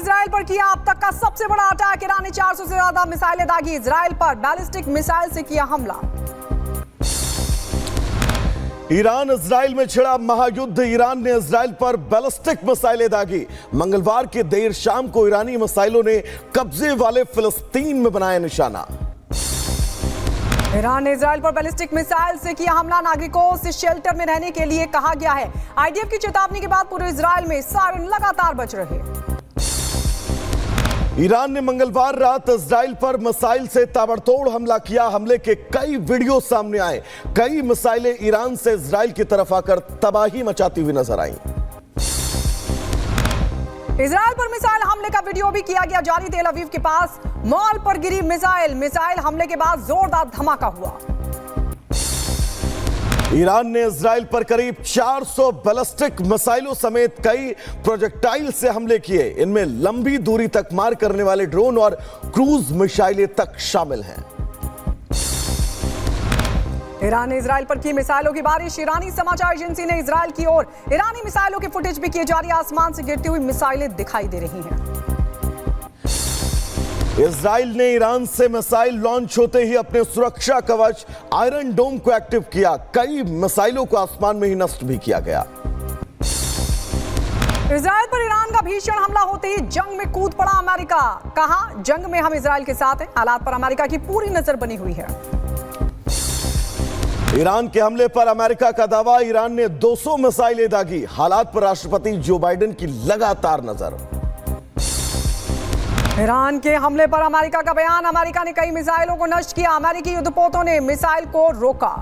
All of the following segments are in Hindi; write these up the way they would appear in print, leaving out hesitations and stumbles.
इजराइल पर किया अब तक का सबसे बड़ा अटैक। ईरान ने 400 से ज्यादा मिसाइलें दागी। इजराइल पर बैलिस्टिक मिसाइल से किया हमला। ईरान इजराइल में छिड़ा महायुद्ध। ईरान ने इजराइल पर बैलिस्टिक मिसाइलें दागी। मंगलवार की देर शाम को ईरानी मिसाइलों ने कब्जे वाले फिलिस्तीन में बनाया निशाना। ईरान ने इजराइल पर बैलिस्टिक मिसाइल से किया हमला। नागरिकों से शेल्टर में रहने के लिए कहा गया है। आईडीएफ की चेतावनी के बाद पूरे इजराइल में सायरन लगातार बज रहे। ईरान ने मंगलवार रात इजराइल पर मिसाइल से ताबड़तोड़ हमला किया। हमले के कई वीडियो सामने आए। कई मिसाइलें ईरान से इजराइल की तरफ आकर तबाही मचाती हुई नजर आईं। इजराइल पर मिसाइल हमले का वीडियो भी किया गया जारी। तेल अवीव के पास मॉल पर गिरी मिसाइल हमले के बाद जोरदार धमाका हुआ। ईरान ने इजराइल पर करीब 400 बैलिस्टिक मिसाइलों समेत कई प्रोजेक्टाइल से हमले किए। इनमें लंबी दूरी तक मार करने वाले ड्रोन और क्रूज मिसाइलें तक शामिल हैं। ईरान ने इजराइल पर की मिसाइलों की बारिश। ईरानी समाचार एजेंसी ने इजराइल की ओर ईरानी मिसाइलों के फुटेज भी किए जारी। आसमान से गिरती हुई मिसाइलें दिखाई दे रही हैं। इजराइल ने ईरान से मिसाइल लॉन्च होते ही अपने सुरक्षा कवच आयरन डोम को एक्टिव किया। कई मिसाइलों को आसमान में ही नष्ट भी किया गया। इजराइल पर ईरान का भीषण हमला होते ही जंग में कूद पड़ा अमेरिका। कहा, जंग में हम इजराइल के साथ हैं। हालात पर अमेरिका की पूरी नजर बनी हुई है। ईरान के हमले पर अमेरिका का दावा। ईरान ने 200 मिसाइलें दागी। हालात पर राष्ट्रपति जो बाइडेन की लगातार नजर। ईरान के हमले पर अमेरिका का बयान। अमेरिका ने कई मिसाइलों को नष्ट किया। अमेरिकी युद्धपोतों ने मिसाइल को रोका।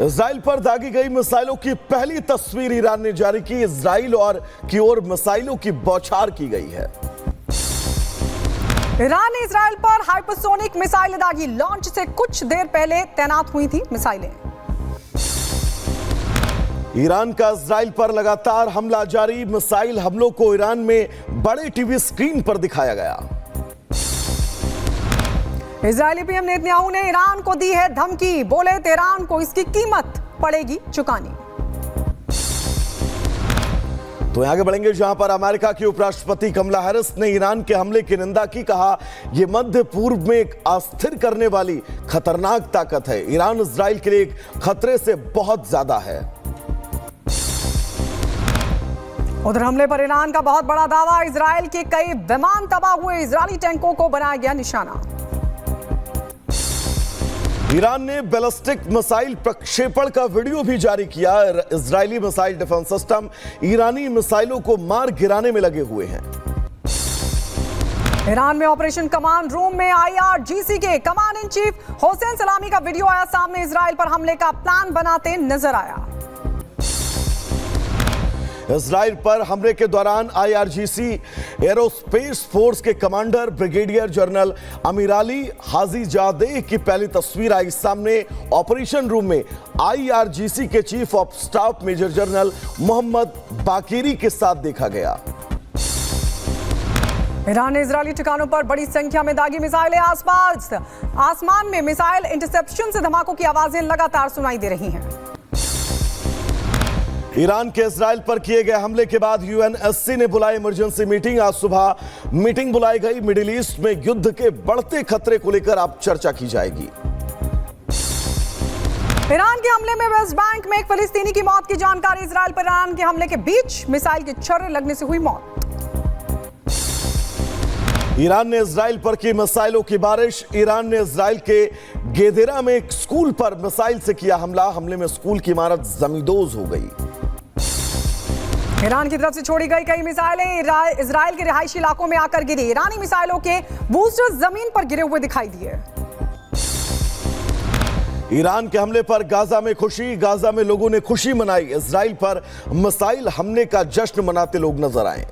इजराइल पर दागी गई मिसाइलों की पहली तस्वीर ईरान ने जारी की। इजराइल की ओर मिसाइलों की बौछार की गई है। ईरान ने इजराइल पर हाइपरसोनिक मिसाइल दागी। लॉन्च से कुछ देर पहले तैनात हुई थी मिसाइलें। ईरान का इजराइल पर लगातार हमला जारी। मिसाइल हमलों को ईरान में बड़े टीवी स्क्रीन पर दिखाया गया। इजरायली पीएम नेतन्याहू ने ईरान को दी है धमकी। बोले, तेहरान को इसकी कीमत पड़ेगी चुकानी। तो आगे बढ़ेंगे जहां पर अमेरिका की उपराष्ट्रपति कमला हैरिस ने ईरान के हमले की निंदा की। कहा, यह मध्य पूर्व में एक अस्थिर करने वाली खतरनाक ताकत है। ईरान इजराइल के लिए एक खतरे से बहुत ज्यादा है। उधर हमले पर ईरान का बहुत बड़ा दावा। इजराइल के कई विमान तबाह हुए। इजरायली टैंकों को बनाया गया निशाना। ईरान ने बैलिस्टिक मिसाइल प्रक्षेपण का वीडियो भी जारी किया। इजरायली मिसाइल डिफेंस सिस्टम ईरानी मिसाइलों को मार गिराने में लगे हुए हैं। ईरान में ऑपरेशन कमांड रूम में IRGC के कमांड इन चीफ हुसैन सलामी का वीडियो आया सामने। इजराइल पर हमले का प्लान बनाते नजर आया। इजराइल पर हमले के दौरान IRGC एरोस्पेस फोर्स के commander brigadier general Amirali Hajizadeh की पहली तस्वीर आई सामने। ऑपरेशन रूम में IRGC के chief of staff major general Mohammad Bagheri के साथ देखा गया। ईरान ने इजरायली ठिकानों पर बड़ी संख्या में दागी मिसाइलें। आसमान में मिसाइल इंटरसेप्शन से धमाकों की आवाजें लगातार सुनाई दे रही हैं। ईरान के इजराइल पर किए गए हमले के बाद UNSC ने बुलाई इमरजेंसी मीटिंग। आज सुबह मीटिंग बुलाई गई। मिडिल ईस्ट में युद्ध के बढ़ते खतरे को लेकर अब चर्चा की जाएगी। ईरान के हमले में वेस्ट बैंक में एक फिलिस्तीनी की मौत की जानकारी। इजराइल पर ईरान के हमले के बीच मिसाइल के छर्रे लगने से हुई मौत। ईरान ने इजराइल पर की मिसाइलों की बारिश। ईरान ने इजराइल के गेदेरा में एक स्कूल पर मिसाइल से किया हमला। हमले में स्कूल की इमारत जमींदोज हो गई। ईरान की तरफ से छोड़ी गई कई मिसाइलें इजराइल के रिहायशी इलाकों में आकर गिरी। ईरानी मिसाइलों के बूस्टर जमीन पर गिरे हुए दिखाई दिए। ईरान के हमले पर गाजा में खुशी। गाजा में लोगों ने खुशी मनाई। इजराइल पर मिसाइल हमले का जश्न मनाते लोग नजर आए।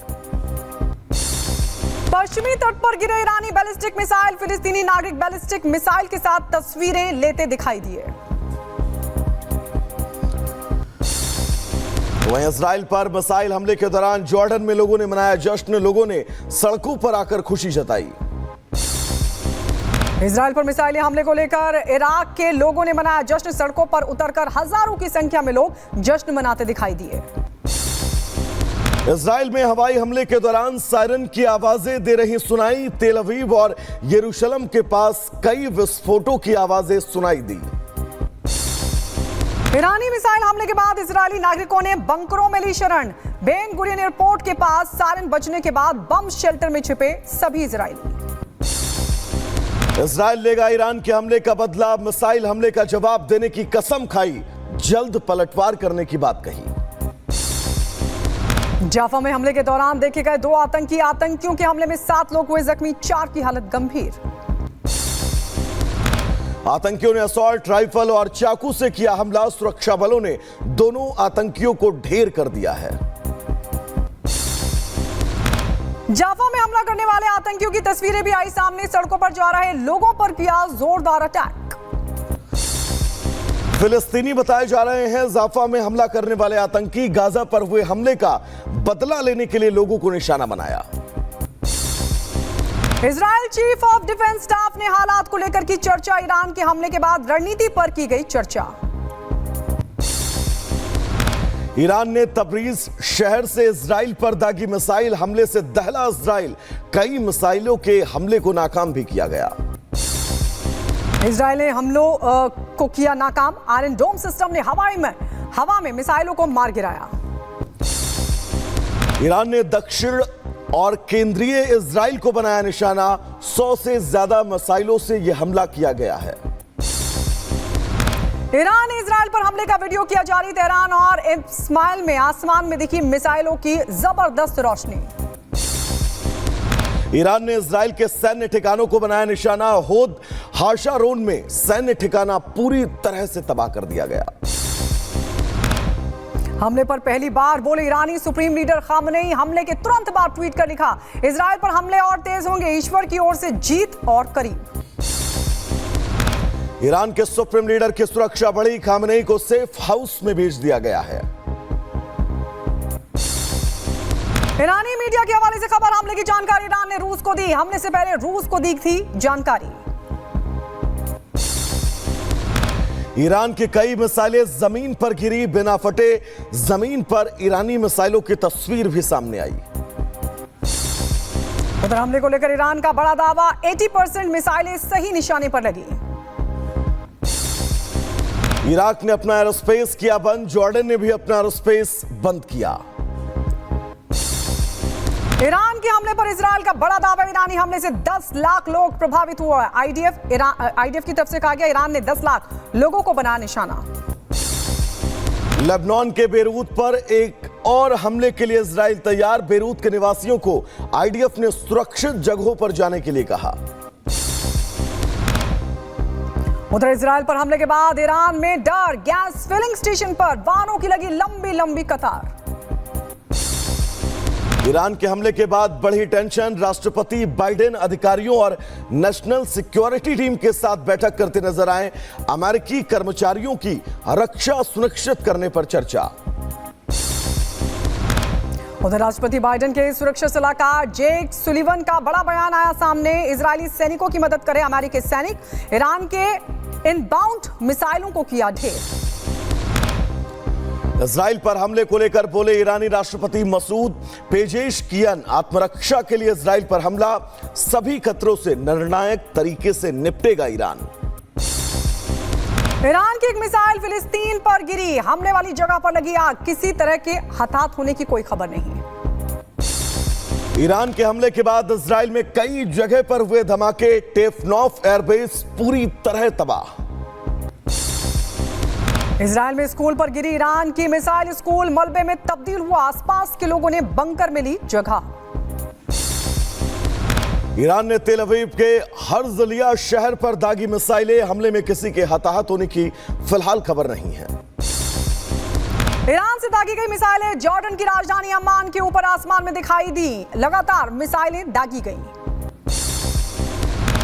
पश्चिमी तट पर गिरे ईरानी बैलिस्टिक मिसाइल। फिलिस्तीनी नागरिक बैलिस्टिक मिसाइल के साथ तस्वीरें लेते दिखाई दिए। वहीं इजराइल पर मिसाइल हमले के दौरान जॉर्डन में लोगों ने मनाया जश्न। लोगों ने सड़कों पर आकर खुशी जताई। इजराइल पर मिसाइली हमले को लेकर इराक के लोगों ने मनाया जश्न। सड़कों पर उतरकर हजारों की संख्या में लोग जश्न मनाते दिखाई दिए। इजराइल में हवाई हमले के दौरान सायरन की आवाजें दे रही सुनाई। तेल अवीव और यरूशलेम के पास कई विस्फोटों की आवाजें सुनाई दी। ईरानी मिसाइल हमले के बाद इजरायली नागरिकों ने बंकरों में ली शरण। बेन गुरियन एयरपोर्ट के पास सायरन बजने के बाद बम शेल्टर में छिपे सभी इजरायली। इजराइल लेगा ईरान के हमले का बदला। मिसाइल हमले का जवाब देने की कसम खाई। जल्द पलटवार करने की बात कही। जाफा में हमले के दौरान देखे गए 2 आतंकी। आतंकियों के हमले में 7 लोग हुए जख्मी, 4 की हालत गंभीर। आतंकियों ने असॉल्ट राइफल और चाकू से किया हमला। सुरक्षा बलों ने दोनों आतंकियों को ढेर कर दिया है। जाफा में हमला करने वाले आतंकियों की तस्वीरें भी आई सामने। सड़कों पर जा रहे लोगों पर किया जोरदार अटैक। फिलिस्तीनी बताए जा रहे हैं जाफा में हमला करने वाले आतंकी। गाजा पर हुए हमले का बदला लेने के लिए लोगों को निशाना बनाया। Israel chief of defence staff ने हालात को लेकर की चर्चा। ईरान के हमले के बाद रणनीति पर की गई चर्चा। ईरान ने तबरीज शहर से इजराइल पर दागी मिसाइल हमले से दहला इजराइल। कई मिसाइलों के हमले को नाकाम भी किया गया। इजराइल ने हमलों को किया नाकाम। आयरन डोम सिस्टम ने हवा में मिसाइलों को मार गिराया। ईरान ने दक्षिण और केंद्रीय इजराइल को बनाया निशाना। 100 से ज्यादा मिसाइलों से यह हमला किया गया है। ईरान ने इजराइल पर हमले का वीडियो किया जारी। तेहरान और इस्माइल में आसमान में दिखी मिसाइलों की जबरदस्त रोशनी। ईरान ने इजराइल के सैन्य ठिकानों को बनाया निशाना। होद हाशारोन में सैन्य ठिकाना पूरी तरह से तबाह कर दिया गया। हमले पर पहली बार बोले ईरानी सुप्रीम लीडर खामनेई। हमले के तुरंत बाद ट्वीट कर लिखा, इजराइल पर हमले और तेज होंगे, ईश्वर की ओर से जीत और करीब। ईरान के सुप्रीम लीडर की सुरक्षा बढ़ी। खामनेई को सेफ हाउस में भेज दिया गया है। ईरानी मीडिया के हवाले से खबर, हमले की जानकारी ईरान ने रूस को दी। हमले से पहले रूस को दी थी जानकारी। ईरान की कई मिसाइलें जमीन पर गिरी बिना फटे। जमीन पर ईरानी मिसाइलों की तस्वीर भी सामने आई। उधर हमले को लेकर ईरान का बड़ा दावा, 80% मिसाइलें सही निशाने पर लगी। इराक ने अपना एरोस्पेस किया बंद। जॉर्डन ने भी अपना एरोस्पेस बंद किया। ईरान के हमले पर इजराइल का बड़ा दावा। ईरानी हमले से 10 लाख लोग प्रभावित हुए। आईडीएफ की तरफ से कहा गया ईरान ने 10 लाख लोगों को बनाया निशाना। लेबनान के बेरूत पर एक और हमले के लिए इजराइल तैयार। बेरूत के निवासियों को आईडीएफ ने सुरक्षित जगहों पर जाने के लिए कहा। उधर इजराइल पर हमले के बाद ईरान में डर। गैस फिलिंग स्टेशन पर वाहनों की लगी लंबी लंबी कतार। ईरान के हमले के बाद बढ़ी टेंशन। राष्ट्रपति बाइडेन अधिकारियों और नेशनल सिक्योरिटी टीम के साथ बैठक करते नजर आए। अमेरिकी कर्मचारियों की रक्षा सुनिश्चित करने पर चर्चा। उधर राष्ट्रपति बाइडेन के सुरक्षा सलाहकार जेक सुलिवन का बड़ा बयान आया सामने। इजरायली सैनिकों की मदद करे अमेरिकी सैनिक। ईरान के इनबाउंड मिसाइलों को किया ढेर। इजराइल पर हमले को लेकर बोले ईरानी राष्ट्रपति मसूद पेजेशकियन, आत्मरक्षा के लिए इजराइल पर हमला। सभी खतरों से निर्णायक तरीके से निपटेगा ईरान। ईरान की एक मिसाइल फिलिस्तीन पर गिरी। हमले वाली जगह पर लगी आग। किसी तरह के हताहत होने की कोई खबर नहीं। ईरान के हमले के बाद इजराइल में कई जगह पर हुए धमाके। टेफनॉफ एयरबेस पूरी तरह तबाह। इजराइल में स्कूल पर गिरी ईरान की मिसाइल। स्कूल मलबे में तब्दील हुआ। आसपास के लोगों ने बंकर में ली जगह। ईरान ने तेल अवीव के हर्जलिया शहर पर दागी मिसाइलें। हमले में किसी के हताहत होने की फिलहाल खबर नहीं है। ईरान से दागी गई मिसाइलें जॉर्डन की राजधानी अम्मान के ऊपर आसमान में दिखाई दी। लगातार मिसाइलें दागी गईं।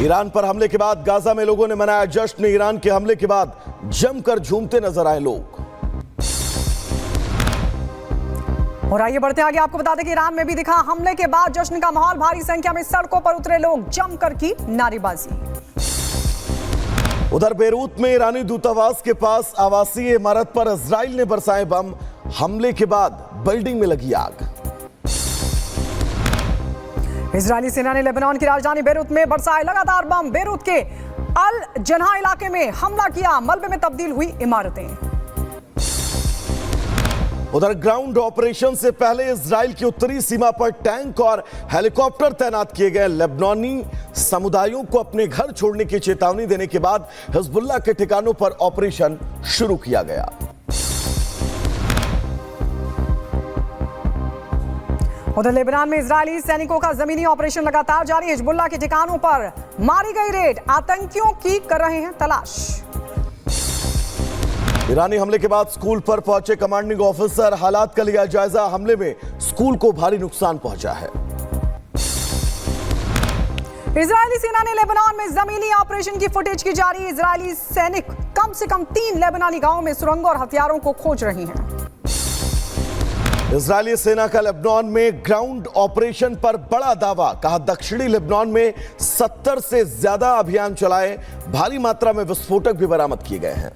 ईरान पर हमले के बाद गाजा में लोगों ने मनाया जश्न। ईरान के हमले के बाद जमकर झूमते नजर आए लोग। और आइए बढ़ते आगे, आपको बता दें कि ईरान में भी दिखा हमले के बाद जश्न का माहौल। भारी संख्या में सड़कों पर उतरे लोग, जमकर की नारेबाजी। उधर बेरूत में ईरानी दूतावास के पास आवासीय इमारत पर इजराइल ने बरसाए बम। हमले के बाद बिल्डिंग में लगी आग। इजरायली सेना ने लेबनान की राजधानी बेरूत में बरसाए लगातार बम। बेरूत के अल जन्हा इलाके में हमला किया। मलबे में तब्दील हुई इमारतें। उधर ग्राउंड ऑपरेशन से पहले इजराइल की उत्तरी सीमा पर टैंक और हेलीकॉप्टर तैनात किए गए। लेबनानी समुदायों को अपने घर छोड़ने की चेतावनी देने के बाद हिजबुल्लाह के ठिकानों पर ऑपरेशन शुरू किया गया। उधर लेबनान में इजरायली सैनिकों का जमीनी ऑपरेशन लगातार जारी। हिजबुल्लाह के ठिकानों पर मारी गई रेड। आतंकियों की कर रहे हैं तलाश। ईरानी हमले के बाद स्कूल पर पहुंचे कमांडिंग ऑफिसर। हालात का लिया जायजा। हमले में स्कूल को भारी नुकसान पहुंचा है। इजरायली सेना ने लेबनान में जमीनी ऑपरेशन की फुटेज की जारी। इजरायली सैनिक कम से कम 3 लेबनानी गांवों में सुरंगों और हथियारों को खोज रही हैं। इजरायली सेना का लेबनान में ग्राउंड ऑपरेशन पर बड़ा दावा। कहा दक्षिणी लेबनान में 70 से ज्यादा अभियान चलाए। भारी मात्रा में विस्फोटक भी बरामद किए गए हैं।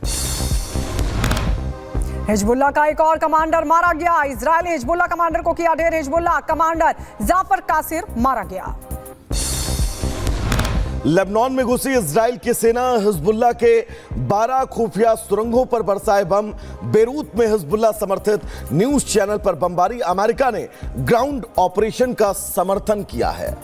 हिजबुल्लाह का एक और कमांडर मारा गया। इजरायली हिजबुल्लाह कमांडर को किया ढेर। हिजबुल्लाह कमांडर जाफर कासिर मारा गया। लेबनान में घुसी इजराइल की सेना। हिजबुल्लाह के 12 खुफिया सुरंगों पर बरसाए बम। बेरूत में हिजबुल्लाह समर्थित न्यूज चैनल पर बमबारी। अमेरिका ने ग्राउंड ऑपरेशन का समर्थन किया है।